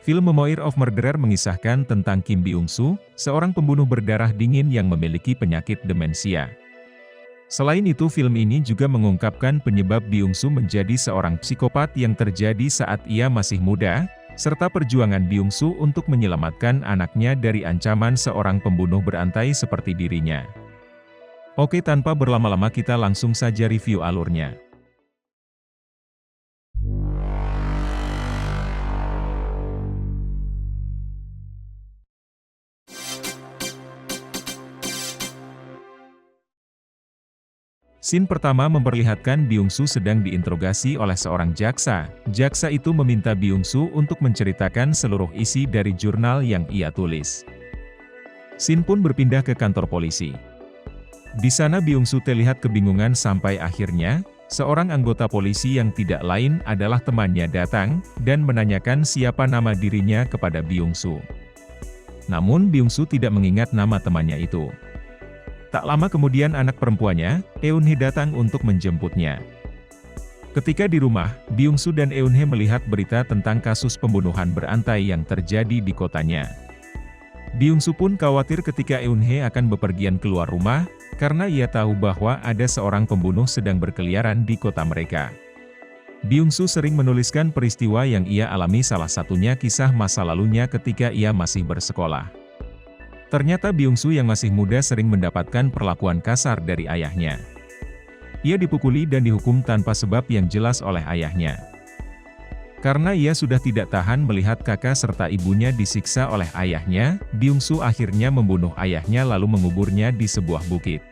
Film Memoir of Murderer mengisahkan tentang Kim Byung-soo, seorang pembunuh berdarah dingin yang memiliki penyakit demensia. Selain itu, film ini juga mengungkapkan penyebab Byung-soo menjadi seorang psikopat yang terjadi saat ia masih muda, serta perjuangan Byung-soo untuk menyelamatkan anaknya dari ancaman seorang pembunuh berantai seperti dirinya. Oke, tanpa berlama-lama kita langsung saja review alurnya. Scene pertama memperlihatkan Byung-soo sedang diinterogasi oleh seorang jaksa. Jaksa itu meminta Byung-soo untuk menceritakan seluruh isi dari jurnal yang ia tulis. Scene pun berpindah ke kantor polisi. Di sana Byung-soo terlihat kebingungan sampai akhirnya, seorang anggota polisi yang tidak lain adalah temannya datang, dan menanyakan siapa nama dirinya kepada Byung-soo. Namun Byung-soo tidak mengingat nama temannya itu. Tak lama kemudian anak perempuannya, Eun-hye datang untuk menjemputnya. Ketika di rumah, Byung-soo dan Eun-hye melihat berita tentang kasus pembunuhan berantai yang terjadi di kotanya. Byung-soo pun khawatir ketika Eun-hye akan bepergian keluar rumah, karena ia tahu bahwa ada seorang pembunuh sedang berkeliaran di kota mereka. Byung-soo sering menuliskan peristiwa yang ia alami, salah satunya kisah masa lalunya ketika ia masih bersekolah. Ternyata Byung-soo yang masih muda sering mendapatkan perlakuan kasar dari ayahnya. Ia dipukuli dan dihukum tanpa sebab yang jelas oleh ayahnya. Karena ia sudah tidak tahan melihat kakak serta ibunya disiksa oleh ayahnya, Byung-soo akhirnya membunuh ayahnya lalu menguburnya di sebuah bukit.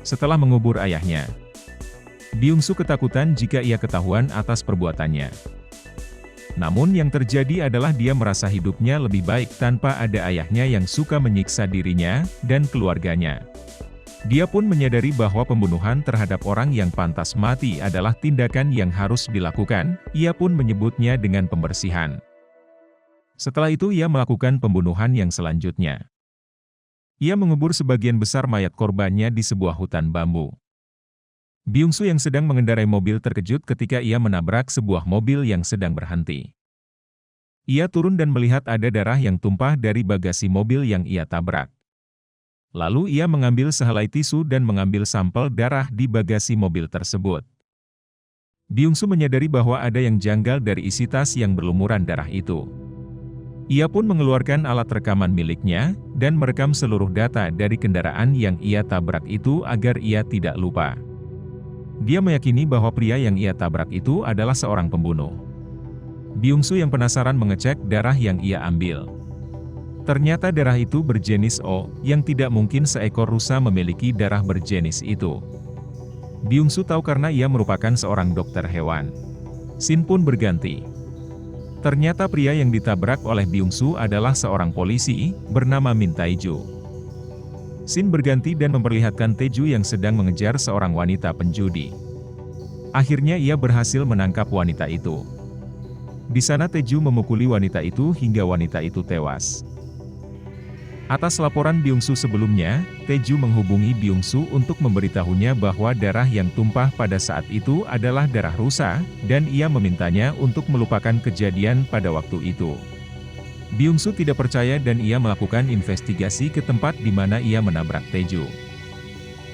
Setelah mengubur ayahnya, Byung-soo ketakutan jika ia ketahuan atas perbuatannya. Namun yang terjadi adalah dia merasa hidupnya lebih baik tanpa ada ayahnya yang suka menyiksa dirinya dan keluarganya. Dia pun menyadari bahwa pembunuhan terhadap orang yang pantas mati adalah tindakan yang harus dilakukan, ia pun menyebutnya dengan pembersihan. Setelah itu ia melakukan pembunuhan yang selanjutnya. Ia mengubur sebagian besar mayat korbannya di sebuah hutan bambu. Byung-soo yang sedang mengendarai mobil terkejut ketika ia menabrak sebuah mobil yang sedang berhenti. Ia turun dan melihat ada darah yang tumpah dari bagasi mobil yang ia tabrak. Lalu ia mengambil sehelai tisu dan mengambil sampel darah di bagasi mobil tersebut. Byung-soo menyadari bahwa ada yang janggal dari isi tas yang berlumuran darah itu. Ia pun mengeluarkan alat rekaman miliknya, dan merekam seluruh data dari kendaraan yang ia tabrak itu agar ia tidak lupa. Dia meyakini bahwa pria yang ia tabrak itu adalah seorang pembunuh. Byung-soo yang penasaran mengecek darah yang ia ambil. Ternyata darah itu berjenis O, yang tidak mungkin seekor rusa memiliki darah berjenis itu. Byung-soo tahu karena ia merupakan seorang dokter hewan. Scene pun berganti. Ternyata pria yang ditabrak oleh Byung-soo adalah seorang polisi, bernama Min Tae-ju. Scene berganti dan memperlihatkan Tae-ju yang sedang mengejar seorang wanita penjudi. Akhirnya ia berhasil menangkap wanita itu. Di sana Tae-ju memukuli wanita itu hingga wanita itu tewas. Atas laporan Byung-soo sebelumnya, Tae-ju menghubungi Byung-soo untuk memberitahunya bahwa darah yang tumpah pada saat itu adalah darah rusa, dan ia memintanya untuk melupakan kejadian pada waktu itu. Byung-soo tidak percaya dan ia melakukan investigasi ke tempat di mana ia menabrak Tae-ju.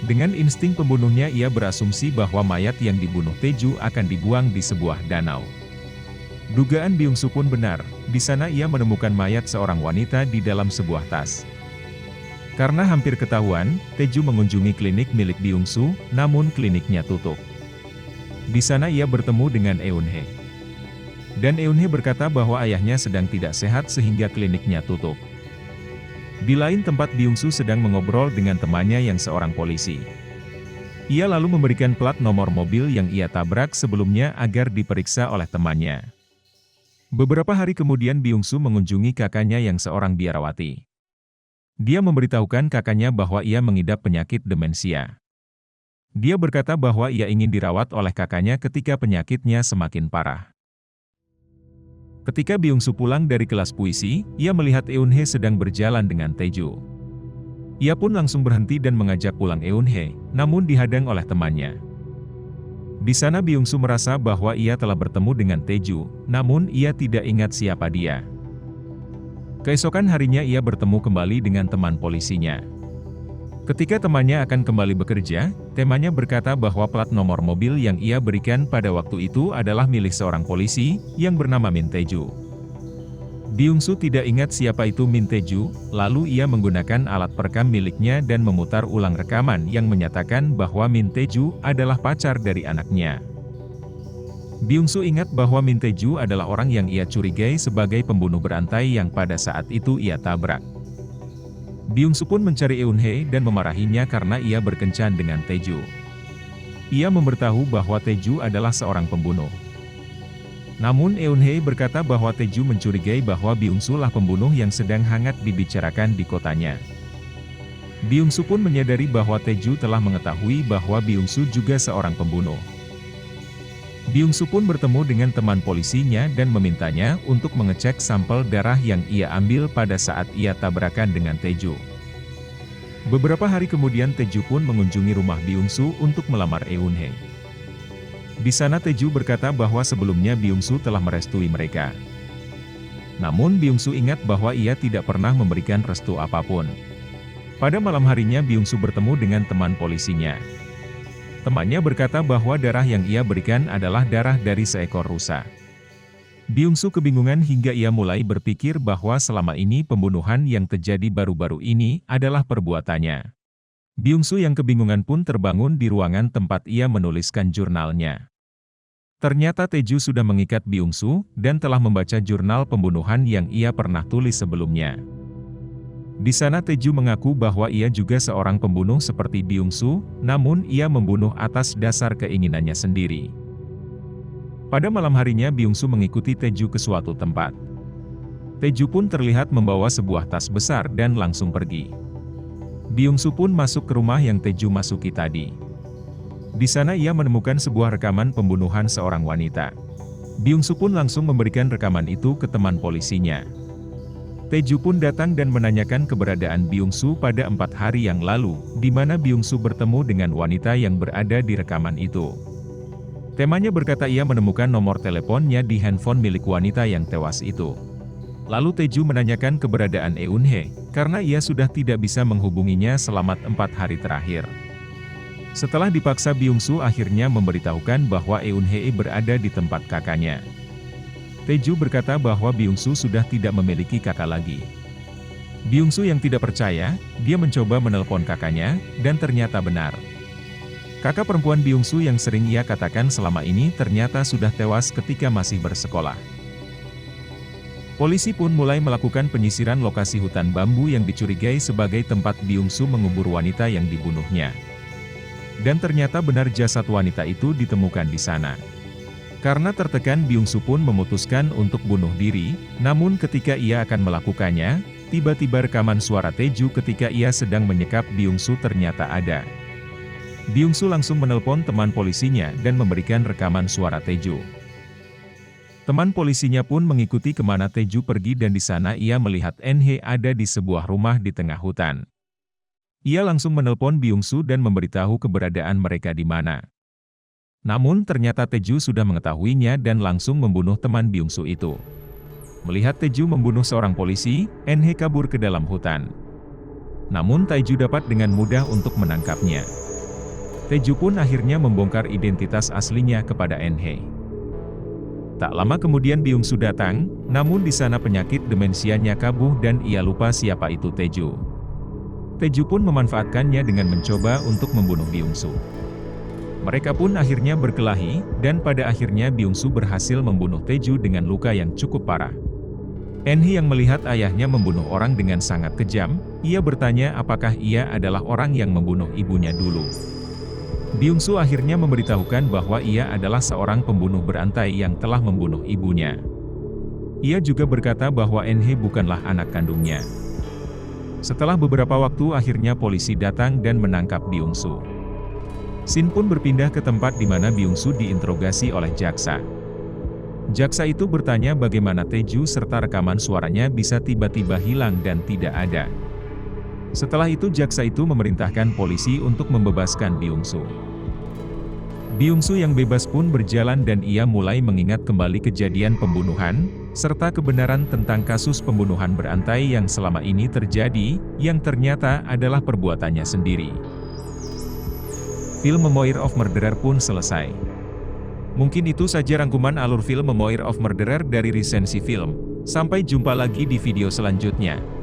Dengan insting pembunuhnya ia berasumsi bahwa mayat yang dibunuh Tae-ju akan dibuang di sebuah danau. Dugaan Byung-soo pun benar, di sana ia menemukan mayat seorang wanita di dalam sebuah tas. Karena hampir ketahuan, Tae-ju mengunjungi klinik milik Byung-soo, namun kliniknya tutup. Di sana ia bertemu dengan Eun-hye. Dan Eun-hye berkata bahwa ayahnya sedang tidak sehat sehingga kliniknya tutup. Di lain tempat Byung-soo sedang mengobrol dengan temannya yang seorang polisi. Ia lalu memberikan plat nomor mobil yang ia tabrak sebelumnya agar diperiksa oleh temannya. Beberapa hari kemudian Byung-soo mengunjungi kakaknya yang seorang biarawati. Dia memberitahukan kakaknya bahwa ia mengidap penyakit demensia. Dia berkata bahwa ia ingin dirawat oleh kakaknya ketika penyakitnya semakin parah. Ketika Byung-soo pulang dari kelas puisi, ia melihat Eun-hye sedang berjalan dengan Tae-ju. Ia pun langsung berhenti dan mengajak pulang Eun-hye, namun dihadang oleh temannya. Di sana Byung-soo merasa bahwa ia telah bertemu dengan Tae-ju, namun ia tidak ingat siapa dia. Keesokan harinya ia bertemu kembali dengan teman polisinya. Ketika temannya akan kembali bekerja, temannya berkata bahwa plat nomor mobil yang ia berikan pada waktu itu adalah milik seorang polisi, yang bernama Min Tae-ju. Byung-soo tidak ingat siapa itu Min Tae-ju, lalu ia menggunakan alat perekam miliknya dan memutar ulang rekaman yang menyatakan bahwa Min Tae-ju adalah pacar dari anaknya. Byung-soo ingat bahwa Min Tae-ju adalah orang yang ia curigai sebagai pembunuh berantai yang pada saat itu ia tabrak. Byung-soo pun mencari Eun-hye dan memarahinya karena ia berkencan dengan Tae-ju. Ia memberitahu bahwa Tae-ju adalah seorang pembunuh. Namun Eun-hye berkata bahwa Tae-ju mencurigai bahwa Byung-soo lah pembunuh yang sedang hangat dibicarakan di kotanya. Byung-soo pun menyadari bahwa Tae-ju telah mengetahui bahwa Byung-soo juga seorang pembunuh. Byung-soo pun bertemu dengan teman polisinya dan memintanya untuk mengecek sampel darah yang ia ambil pada saat ia tabrakan dengan Tae-ju. Beberapa hari kemudian Tae-ju pun mengunjungi rumah Byung-soo untuk melamar Eun-hye. Di sana Tae-ju berkata bahwa sebelumnya Byung-soo telah merestui mereka. Namun Byung-soo ingat bahwa ia tidak pernah memberikan restu apapun. Pada malam harinya Byung-soo bertemu dengan teman polisinya. Temannya berkata bahwa darah yang ia berikan adalah darah dari seekor rusa. Byung-soo kebingungan hingga ia mulai berpikir bahwa selama ini pembunuhan yang terjadi baru-baru ini adalah perbuatannya. Byung-soo yang kebingungan pun terbangun di ruangan tempat ia menuliskan jurnalnya. Ternyata Tae-ju sudah mengikat Byung-soo dan telah membaca jurnal pembunuhan yang ia pernah tulis sebelumnya. Di sana Tae-ju mengaku bahwa ia juga seorang pembunuh seperti Byung-soo, namun ia membunuh atas dasar keinginannya sendiri. Pada malam harinya Byung-soo mengikuti Tae-ju ke suatu tempat. Tae-ju pun terlihat membawa sebuah tas besar dan langsung pergi. Byung-soo pun masuk ke rumah yang Tae-ju masuki tadi. Di sana ia menemukan sebuah rekaman pembunuhan seorang wanita. Byung-soo pun langsung memberikan rekaman itu ke teman polisinya. Tae-ju pun datang dan menanyakan keberadaan Byung-soo pada 4 hari yang lalu, di mana Byung-soo bertemu dengan wanita yang berada di rekaman itu. Temannya berkata ia menemukan nomor teleponnya di handphone milik wanita yang tewas itu. Lalu Tae-ju menanyakan keberadaan Eun-hye, karena ia sudah tidak bisa menghubunginya selama 4 hari terakhir. Setelah dipaksa Byung-soo akhirnya memberitahukan bahwa Eun-hye berada di tempat kakaknya. Tae-ju berkata bahwa Byung-soo sudah tidak memiliki kakak lagi. Byung-soo yang tidak percaya, dia mencoba menelpon kakaknya, dan ternyata benar. Kakak perempuan Byung-soo yang sering ia katakan selama ini ternyata sudah tewas ketika masih bersekolah. Polisi pun mulai melakukan penyisiran lokasi hutan bambu yang dicurigai sebagai tempat Byung-soo mengubur wanita yang dibunuhnya. Dan ternyata benar jasad wanita itu ditemukan di sana. Karena tertekan Byung-soo pun memutuskan untuk bunuh diri, namun ketika ia akan melakukannya, tiba-tiba rekaman suara Tae-ju ketika ia sedang menyekap Byung-soo ternyata ada. Byung-soo langsung menelpon teman polisinya dan memberikan rekaman suara Tae-ju. Teman polisinya pun mengikuti kemana Tae-ju pergi dan di sana ia melihat Eun-hye ada di sebuah rumah di tengah hutan. Ia langsung menelpon Byung-soo dan memberitahu keberadaan mereka di mana. Namun ternyata Tae-ju sudah mengetahuinya dan langsung membunuh teman Byung-soo itu. Melihat Tae-ju membunuh seorang polisi, Eun-hye kabur ke dalam hutan. Namun Tae-ju dapat dengan mudah untuk menangkapnya. Tae-ju pun akhirnya membongkar identitas aslinya kepada Eun-hye. Tak lama kemudian Byung-soo datang, namun di sana penyakit demensianya kambuh dan ia lupa siapa itu Tae-ju. Tae-ju pun memanfaatkannya dengan mencoba untuk membunuh Byung-soo. Mereka pun akhirnya berkelahi, dan pada akhirnya Byung-soo berhasil membunuh Tae-ju dengan luka yang cukup parah. Eun-hye yang melihat ayahnya membunuh orang dengan sangat kejam, ia bertanya apakah ia adalah orang yang membunuh ibunya dulu. Byung-soo akhirnya memberitahukan bahwa ia adalah seorang pembunuh berantai yang telah membunuh ibunya. Ia juga berkata bahwa Eun-hye bukanlah anak kandungnya. Setelah beberapa waktu akhirnya polisi datang dan menangkap Byung-soo. Scene pun berpindah ke tempat di mana Byung-soo diinterogasi oleh jaksa. Jaksa itu bertanya bagaimana Tae-ju serta rekaman suaranya bisa tiba-tiba hilang dan tidak ada. Setelah itu jaksa itu memerintahkan polisi untuk membebaskan Byung-soo. Byung-soo yang bebas pun berjalan dan ia mulai mengingat kembali kejadian pembunuhan, serta kebenaran tentang kasus pembunuhan berantai yang selama ini terjadi, yang ternyata adalah perbuatannya sendiri. Film Memoir of Murderer pun selesai. Mungkin itu saja rangkuman alur film Memoir of Murderer dari Resensi Film. Sampai jumpa lagi di video selanjutnya.